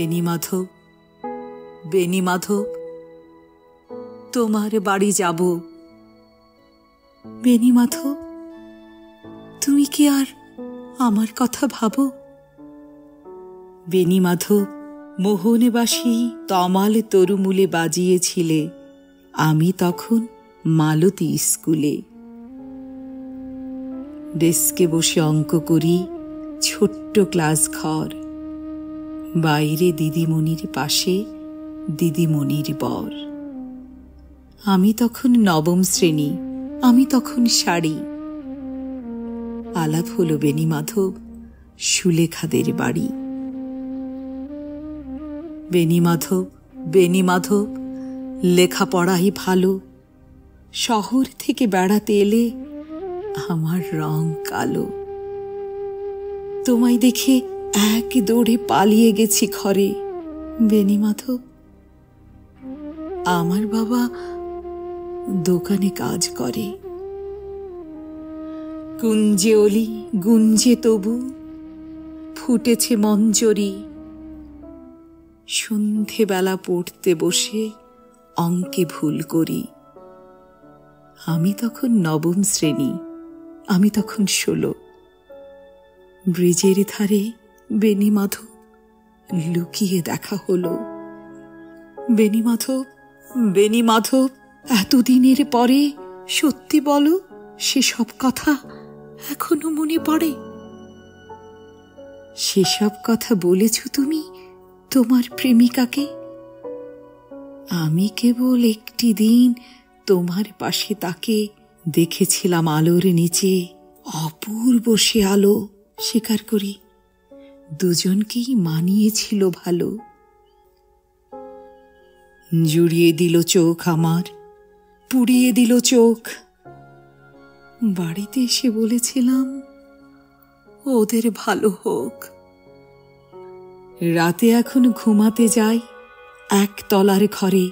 বেনি মাধব, বেনি মাধব, তোমার বাড়ি যাব। বেনি মাধব, তুমি কি আর আমার কথা ভাবো? বেনি মাধব, মোহনবাসী তমাল তরুমূলে বাজিয়েছিলে, আমি তখন মালতী স্কুলে। ডেস্কে বসে অঙ্ক করি, ছোট্ট ক্লাস ঘর, বাইরে দিদিমণির পাশে দিদিমণির বর। আমি তখন নবম শ্রেণী, আমি তখন শাড়ি। আলাপ হলো বেনি মাধব সুলেখাদের বাড়ি। বেনি মাধব, বেনি মাধব, লেখাপড়াই ভালো, শহর থেকে বেড়াতে এলে আমার রং কালো। তোমায় দেখে এক দৌড়ে পালিয়ে গেছি ঘরে। বেনি মাধব, আমার বাবা দোকানে কাজ করে। কুঞ্জে অলি গুঞ্জে তবু, ফুটেছে মঞ্জরি। সন্ধেবেলা পড়তে বসে অঙ্কে ভুল করি। আমি তখন নবম শ্রেণী, আমি তখন 16। ব্রিজের ধারে বেনি মাধব লুকিয়ে দেখা হলো। বেনি মাধব, বেনি মাধব, এতদিনের পরে সত্যি বলো, সেসব কথা এখনো মনে পড়ে? সেসব কথা বলেছ তুমি তোমার প্রেমিকাকে? আমি কেবল একটি দিন তোমার পাশে তাকে দেখেছিলাম আলোর নিচে, অপূর্ব সে আলো। স্বীকার করি, দুজনকেই মানিয়েছিল ভালো। জুড়িয়ে দিল চোখ আমার, পুড়িয়ে দিল চোখ। বাড়িতে এসে বলেছিলাম ওদের ভালো হোক। রাতে এখন ঘুমাতে যাই একতলার ঘরে,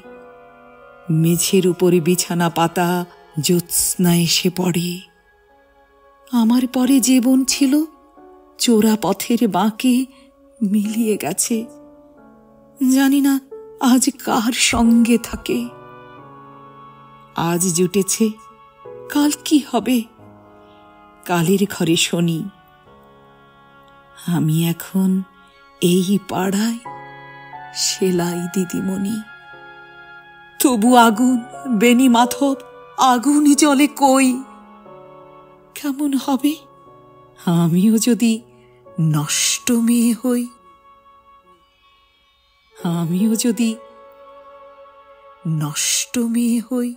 মেঝের উপরে বিছানা পাতা জ্যোৎস্না এসে পড়ে। আমার পরে যে বোন ছিল চোরা পথের বাঁকে মিলিয়ে গেছে, জানি না আজ কার সঙ্গে থাকে। আজ জুটেছে, কাল কি হবে? কালের ঘরে শনি। আমি এখন এই পাড়ায় সেলাই দিদিমণি। তবু আগুন, বেনি মাধব, আগুন জ্বলে কই? কেমন হবে আমিও যদি নষ্ট মেয়ে হই? আমিও যদি নষ্ট মেয়ে হই।